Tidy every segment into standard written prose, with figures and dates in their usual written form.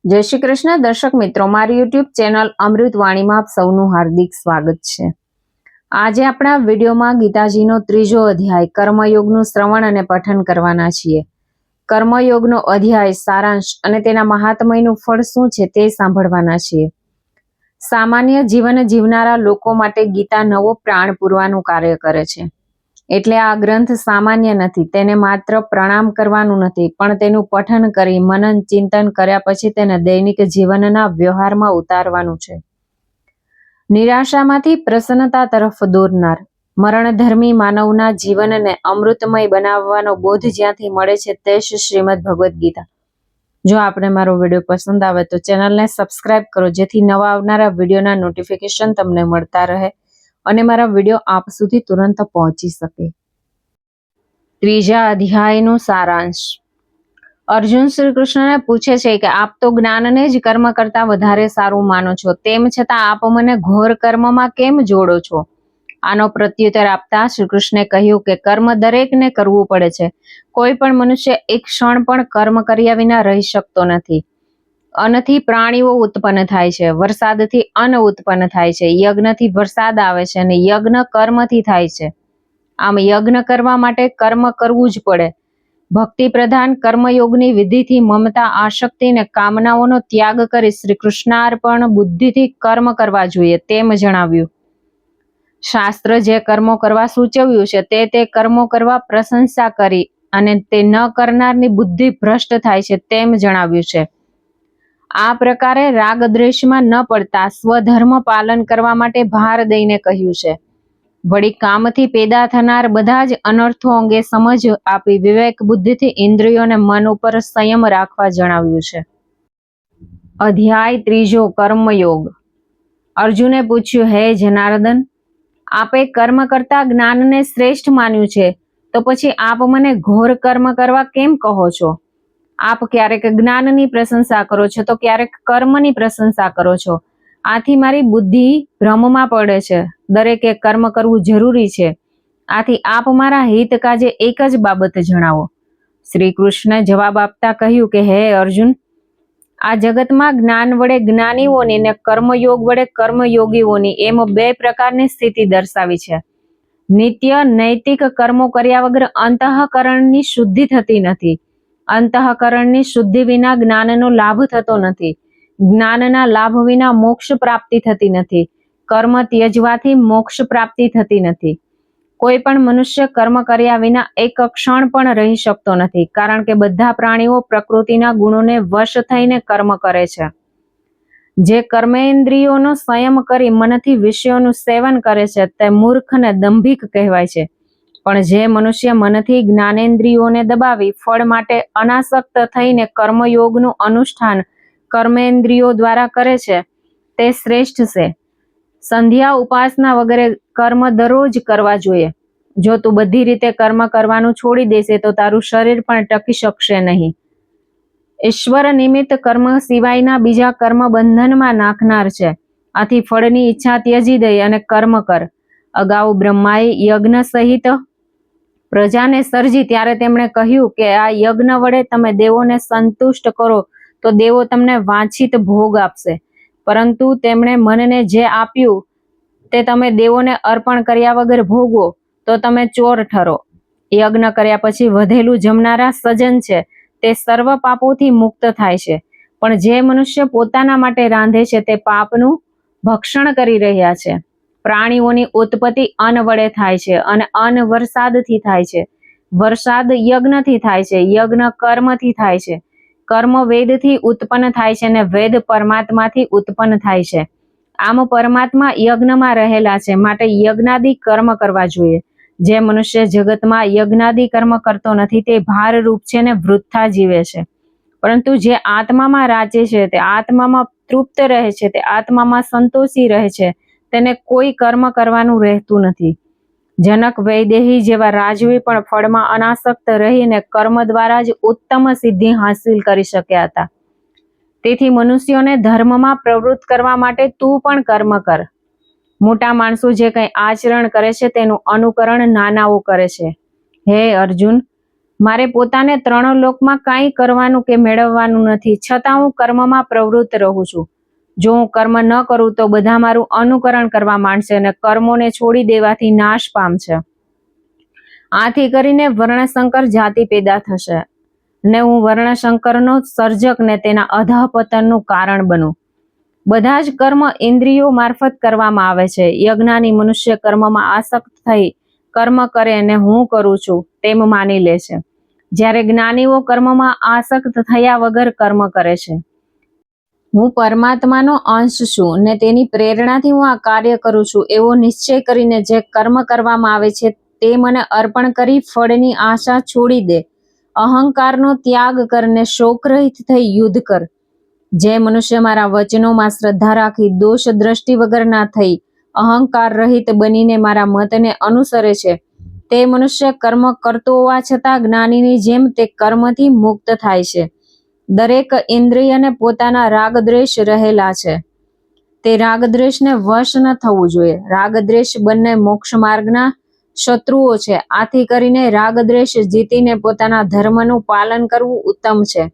જય શ્રી કૃષ્ણ દર્શક મિત્રો, મારી યુટ્યુબ ચેનલ અમૃતવાણીમાં આપ સૌનું હાર્દિક સ્વાગત છે। આજે આપણા વિડીયોમાં ગીતાજીનો 3જો અધ્યાય કર્મયોગનું શ્રવણ અને પઠન કરવાના છીએ। કર્મયોગનો અધ્યાય સારાંશ અને તેના મહાત્મયનું ફળ શું છે તે સાંભળવાના છીએ। સામાન્ય જીવન જીવનારા લોકો માટે ગીતા નવો પ્રાણ પૂરવાનું કાર્ય કરે છે। એટલે આ ગ્રંથ સામાન્ય નથી, તેને માત્ર પ્રણામ કરવાનું નથી, પણ તેનું પઠન કરી મનન ચિંતન કર્યા પછી તેને દૈનિક જીવનના વ્યવહારમાં ઉતારવાનું છે। નિરાશામાંથી પ્રસન્નતા તરફ દોરનાર મરણધર્મી માનવના જીવનને અમૃતમય બનાવવાનો બોધ જ્યાંથી મળે છે તે શ્રીમદ ભગવદ્ ગીતા। જો આપને મારો વિડીયો પસંદ આવે તો ચેનલને સબસ્ક્રાઇબ કરો, જેથી નવા આવનારા વિડીયોના નોટિફિકેશન તમને મળતા રહે અને મારા વિડીયો આપ સુધી તુરંત પહોંચી શકે। 3જા અધ્યાયનો સારાંશ। અર્જુન શ્રી કૃષ્ણને પૂછે છે કે આપ તો જ્ઞાનને જ કર્મ કરતા વધારે સારું માનો છો, તેમ છતાં આપ મને ઘોર કર્મમાં કેમ જોડો છો? આનો પ્રત્યુત્તર આપતા શ્રી કૃષ્ણે કહ્યું કે કર્મ દરેકને કરવું પડે છે। કોઈ પણ મનુષ્ય એક ક્ષણ પણ કર્મ કર્યા વિના રહી શકતો નથી। અન્નથી પ્રાણીઓ ઉત્પન્ન થાય છે, વરસાદથી અન્ન ઉત્પન્ન થાય છે, યજ્ઞથી વરસાદ આવે છે અને યજ્ઞ કર્મથી થાય છે। આમ યજ્ઞ કરવા માટે કર્મ કરવું જ પડે। ભક્તિ પ્રધાન કર્મયોગની વિધિથી મમતા, આસક્તિ અને કામનાઓનો ત્યાગ કરી શ્રી કૃષ્ણાર્પણ બુદ્ધિથી કર્મ કરવા જોઈએ તેમ જણાવ્યું। શાસ્ત્ર જે કર્મો કરવા સૂચવ્યું છે તે કર્મો કરવા પ્રશંસા કરી અને તે ન કરનારની બુદ્ધિ ભ્રષ્ટ થાય છે તેમ જણાવ્યું છે। આ પ્રકારે રાગ દ્વેષમાં ન પડતા સ્વધર્મ પાલન કરવા માટે ભાર દઈને કહ્યું છે। વળી કામથી પેદા થનાર બધા જ અનર્થો અંગે સમજ આપી વિવેક બુદ્ધિથી ઇન્દ્રિયોને મન ઉપર સંયમ રાખવા જણાવ્યું છે। અધ્યાય 3જો કર્મયોગ। અર્જુને પૂછ્યું, હે જનાર્દન, આપે કર્મ કરતા જ્ઞાનને શ્રેષ્ઠ માન્યું છે, તો પછી આપ મને ઘોર કર્મ કરવા કેમ કહો છો? આપ ક્યારેક જ્ઞાનની પ્રશંસા કરો છો તો ક્યારેક કર્મની પ્રશંસા કરો છો। આથી મારી બુદ્ધિ ભ્રમમાં પડે છે। દરેકે કર્મ કરવું જરૂરી છે, આથી આપ મારા હિત કાજે એક જ બાબત જણાવો। શ્રી કૃષ્ણે જવાબ આપતા કહ્યું કે હે અર્જુન, આ જગતમાં જ્ઞાન વડે જ્ઞાનીઓની ને કર્મયોગ વડે કર્મયોગીઓની એમ 2 પ્રકારની સ્થિતિ દર્શાવી છે। નિત્ય નૈતિક કર્મો કર્યા વગર અંતઃકરણની શુદ્ધિ થતી નથી। અંતઃકરણની શુદ્ધિ વિના જ્ઞાનનો લાભ થતો નથી। જ્ઞાનના લાભ વિના મોક્ષ પ્રાપ્તિ થતી નથી। કર્મ ત્યજવાથી મોક્ષ પ્રાપ્તિ થતી નથી। કોઈ પણ મનુષ્ય કર્મ કર્યા વિના એક ક્ષણ પણ રહી શકતો નથી, કારણ કે બધા પ્રાણીઓ પ્રકૃતિના ગુણોને વશ થઈને કર્મ કરે છે। જે કર્મેન્દ્રિયોનો સંયમ કરી મનથી વિષયોનું સેવન કરે છે તે મૂર્ખ અને દંભિક કહેવાય છે। પણ જે મનુષ્ય મનથી જ્ઞાનેન્દ્રિયોને દબાવી ફળ માટે અનાસક્ત થઈને કર્મયોગનું અનુષ્ઠાન કર્મેન્દ્રિયો દ્વારા કરે છે તે શ્રેષ્ઠ છે। સંધ્યા, ઉપાસના વગેરે કર્મ દરરોજ કરવા જોઈએ। જો તું બધી રીતે કર્મ કરવાનું છોડી દેશે તો તારું શરીર પણ ટકી શકશે નહીં। ઈશ્વર નિમિત્ત કર્મ સિવાયના બીજા કર્મ બંધનમાં નાખનાર છે। આથી ફળની ઈચ્છા ત્યજી દઈ અને કર્મ કર। અગાઉ બ્રહ્માએ યજ્ઞ સહિત પ્રજાને સર્જી ત્યારે તેમણે કહ્યું કે આ યજ્ઞ વડે તમે દેવોને સંતુષ્ટ કરો તો દેવો તમને વાંછિત ભોગ આપશે, પરંતુ તેમણે મનને જે આપ્યું તે તમે દેવોને અર્પણ કર્યા વગર ભોગવો તો તમે ચોર ઠરો। યજ્ઞ કર્યા પછી વધેલું જમનારા સજ્જન છે તે સર્વ પાપોથી મુક્ત થાય છે, પણ જે મનુષ્ય પોતાના માટે રાંધે છે તે પાપનું ભક્ષણ કરી રહ્યા છે। પ્રાણીઓની ઉત્પત્તિ અન્ન વડે થાય છે અને અન્ન વરસાદથી થાય છે। વરસાદ યજ્ઞથી થાય છે, યજ્ઞ કર્મથી થાય છે। કર્મ વેદથી ઉત્પન્ન થાય છે અને વેદ પરમાત્માથી ઉત્પન્ન થાય છે। આમ પરમાત્મા યજ્ઞમાં રહેલા છે, માટે યજ્ઞાદિ કર્મ કરવા જોઈએ। જે મનુષ્ય જગતમાં યજ્ઞાદિ કર્મ કરતો નથી તે ભારરૂપ છે ને વૃથા જીવે છે, પરંતુ જે આત્મામાં રાચે છે, તે આત્મામાં તૃપ્ત રહે છે, તે આત્મામાં સંતોષી રહે છે, તેને કોઈ કર્મ કરવાનું રહેતું નથી। જનક, વૈદેહી જેવા રાજવી પણ ફળમાં અનાસક્ત રહીને કર્મ દ્વારા જ ઉત્તમ સિદ્ધિ હાંસિલ કરી શક્યા હતા। તેથી મનુષ્યોને ધર્મમાં પ્રવૃત્ત કરવા માટે તું પણ કર્મ કર। મોટા માણસો જે કંઈ આચરણ કરે છે તેનું અનુકરણ નાનાઓ કરે છે। હે અર્જુન, મારે પોતાને 3 લોકમાં કાંઈ કરવાનું કે મેળવવાનું નથી, છતાં હું કર્મમાં પ્રવૃત્ત રહું છું. જો હું કર્મ ન કરું તો બધા મારું અનુકરણ કરવા માંડશે અને કર્મોને છોડી દેવાથી નાશ પામશે. આથી કરીને વર્ણશંકર જાતિ પેદા થશે ને હું વર્ણશંકરનો સર્જક ને તેના અધઃપતનનું કારણ બનું. બધા જ કર્મ ઇન્દ્રિયો મારફત કરવામાં આવે છે. યજ્ઞાની મનુષ્ય કર્મમાં આસક્ત થઈ કર્મ કરે અને હું કરું છું તેમ માની લે છે, જ્યારે જ્ઞાનીઓ કર્મમાં આસક્ત થયા વગર કર્મ કરે છે. હું પરમાત્માનો અંશ છું ને તેની પ્રેરણાથી હું આ કાર્ય કરું છું એવો નિશ્ચય કરીને જે કર્મ કરવામાં આવે છે તે મને અર્પણ કરી ફળની આશા છોડી દે. અહંકારનો ત્યાગ કરને શોકરહિત થઈ યુદ્ધ કર. જે મનુષ્ય મારા વચનોમાં શ્રદ્ધા રાખી દોષ દ્રષ્ટિ વગરના થઈ અહંકાર રહિત બનીને મારા મતને અનુસરે છે, તે મનુષ્ય કર્મ કરતો હોવા છતાં જ્ઞાનીની જેમ તે કર્મથી મુક્ત થાય છે. દરેક ઇન્દ્રિયને પોતાના રાગદ્વેષ રહેલા છે, તે રાગદ્વેષને વશ ન થવું જોઈએ. રાગદ્વેષ બંને મોક્ષ માર્ગના શત્રુઓ છે. આથી કરીને રાગદ્વેષ જીતીને પોતાના ધર્મનું પાલન કરવું ઉત્તમ છે.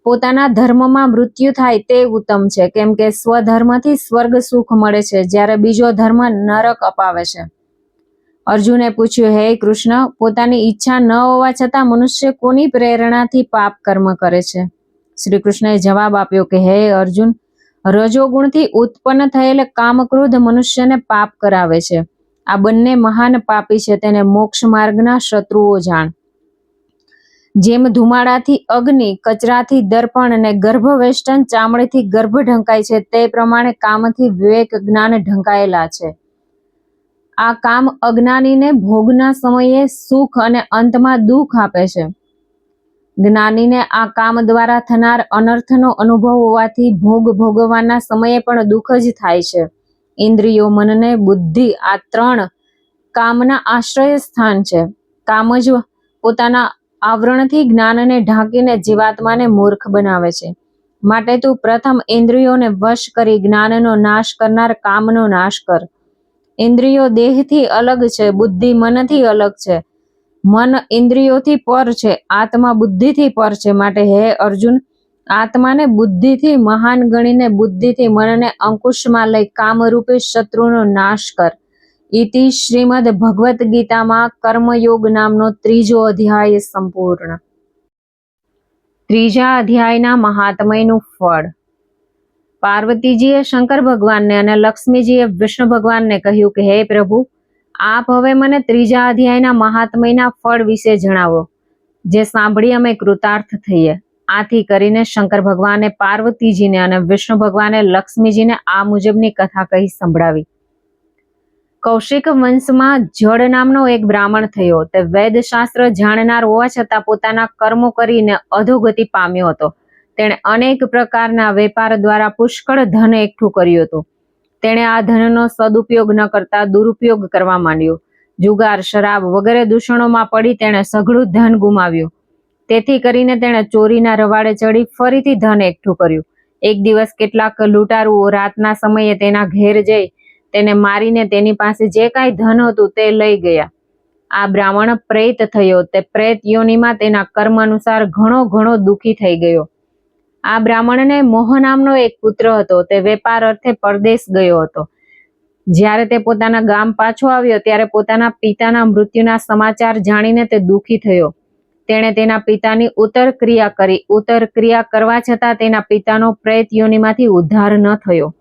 પોતાના ધર્મમાં મૃત્યુ થાય તે ઉત્તમ છે, કેમ કે સ્વધર્મથી સ્વર્ગ સુખ મળે છે, જ્યારે બીજો ધર્મ નરક અપાવે છે. અર્જુને પૂછ્યું, હે કૃષ્ણ, પોતાની ઈચ્છા ન હોવા છતાં મનુષ્ય કોની પ્રેરણાથી પાપ કર્મ કરે છે? શ્રી કૃષ્ણએ જવાબ આપ્યો કે હે અર્જુન, રજોગુણથી ઉત્પન્ન થયેલ કામક્રોધ મનુષ્યને પાપ કરાવે છે. આ બંને મહાન પાપી છે, તેને મોક્ષ માર્ગના શત્રુઓ જાણ. જેમ ધુમાડાથી અગ્નિ, કચરાથી દર્પણ અને ગર્ભવેષ્ટન ચામડીથી ગર્ભ ઢંકાય છે, તે પ્રમાણે કામથી વિવેક જ્ઞાન ઢંકાયેલા છે. આ કામ અજ્ઞાનીને ભોગના સમયે સુખ અને અંતમાં દુઃખ આપે છે. જ્ઞાનીને આ કામ દ્વારા થનાર અનર્થનો અનુભવ હોવાથી ભોગ ભોગવવાના સમયે પણ દુઃખ જ થાય છે. ઇન્દ્રિયો, મનને બુદ્ધિ આ 3 કામના આશ્રય સ્થાન છે. કામ જ પોતાના આવરણથી જ્ઞાનને ઢાંકીને જીવાત્માને મૂર્ખ બનાવે છે. માટે તું પ્રથમ ઇન્દ્રિયોને વશ કરી જ્ઞાનનો નાશ કરનાર કામનો નાશ કર. ઇન્દ્રિયો દેહથી અલગ છે, બુદ્ધિ મનથી અલગ છે. મન ઇન્દ્રિયોથી પર છે, આત્મા બુદ્ધિથી પર છે. માટે હે અર્જુન, આત્માને બુદ્ધિથી મહાન ગણીને બુદ્ધિથી મનને અંકુશમાં લઈ કામરૂપી શત્રુનો નાશ કર. ઇતિ શ્રીમદ ભગવદ્ ગીતામાં કર્મયોગ નામનો 3જો અધ્યાય સંપૂર્ણ. 3જા અધ્યાયના મહાત્મયનું ફળ. પાર્વતીજીએ શંકર ભગવાનને અને લક્ષ્મીજીએ વિષ્ણુ ભગવાનને કહ્યું કે હે પ્રભુ, આપ હવે મને 3જા અધ્યાયના મહાત્મયના ફળ વિશે જણાવો, જે સાંભળી અમે કૃતાર્થ થઈએ. આથી કરીને શંકર ભગવાને પાર્વતીજીને અને વિષ્ણુ ભગવાને લક્ષ્મીજીને આ મુજબની કથા કહી સંભળાવી. કૌશિક વંશમાં જડ નામનો એક બ્રાહ્મણ થયો. તે વેદશાસ્ત્ર જાણનાર હોવા છતાં પોતાના કર્મો કરીને અધોગતિ પામ્યો હતો. તેણે અનેક પ્રકારના વેપાર દ્વારા પુષ્કળ ધન એકઠું કર્યું હતું. તેણે આ ધનનો સદુપયોગ ન કરતા દુરુપયોગ કરવા માંડ્યો. જુગાર, શરાબ વગેરે દૂષણોમાં પડી તેણે સઘળું ધન ગુમાવ્યું. તેથી કરીને તેણે ચોરીના રવાડે ચડી ફરીથી ધન એકઠું કર્યું. એક દિવસ કેટલાક લૂંટારુઓ રાતના સમયે તેના ઘેર જઈ તેને મારીને તેની પાસે જે કાંઈ ધન હતું તે લઈ ગયા. આ બ્રાહ્મણ પ્રેત થયો. તે પ્રેત યોનિમાં તેના કર્મ અનુસાર ઘણો દુઃખી થઈ ગયો. આ બ્રાહ્મણને મોહ નામનો એક પુત્ર હતો. તે વેપાર અર્થે પરદેશ ગયો હતો. જ્યારે તે પોતાના ગામ પાછો આવ્યો ત્યારે પોતાના પિતાના મૃત્યુના સમાચાર જાણીને તે દુઃખી થયો. તેણે તેના પિતાની ઉત્તર ક્રિયા કરી. ઉત્તર ક્રિયા કરવા છતાં તેના પિતાનો પ્રેત યોનિમાંથી ઉદ્ધાર ન થયો.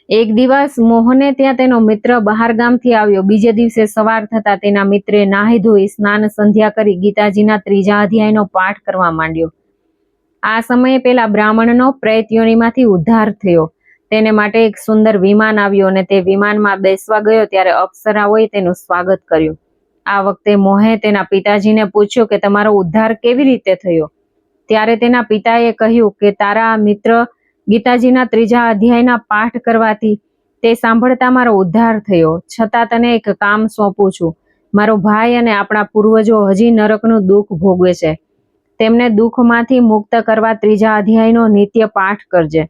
એક દિવસ મોહને ત્યાં તેનો મિત્ર બહાર ગામથી આવ્યો. બીજે દિવસે સવાર થતા તેના મિત્રે નાહી ધોઈ સ્નાન સંધ્યા કરી ગીતાજીના 3જા અધ્યાયનો પાઠ કરવા માંડ્યો. આ સમયે પેલા બ્રાહ્મણનો પ્રેત યોનિમાંથી ઉદ્ધાર થયો. તેને માટે એક સુંદર વિમાન આવ્યું અને તે વિમાનમાં બેસવા ગયો ત્યારે અપ્સરાઓએ તેનું સ્વાગત કર્યું. આ વખતે મોહે તેના પિતાજીને પૂછ્યું કે તમારો ઉદ્ધાર કેવી રીતે થયો? ત્યારે તેના પિતાએ કહ્યું કે તારા મિત્ર ગીતાજીના 3જા અધ્યાયના પાઠ કરવાથી તે સાંભળતા મારો ઉદ્ધાર થયો. છતાં તને એક કામ સોંપું છું. મારો ભાઈ અને આપણા પૂર્વજો હજી નરકનું દુઃખ ભોગવે છે. તેમને દુઃખમાંથી મુક્ત કરવા 3જા અધ્યાયનો નિત્ય પાઠ કરજે.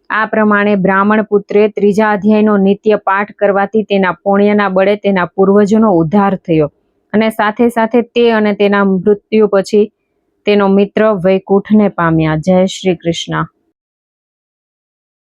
આ પ્રમાણે બ્રાહ્મણ પુત્રે 3જા અધ્યાયનો નિત્ય પાઠ કરવાથી તેના પુણ્યના બળે તેના પૂર્વજોનો ઉદ્ધાર થયો અને સાથે સાથે તે અને તેના મૃત્યુ પછી તેનો મિત્ર વૈકુંઠને પામ્યા. જય શ્રી કૃષ્ણ.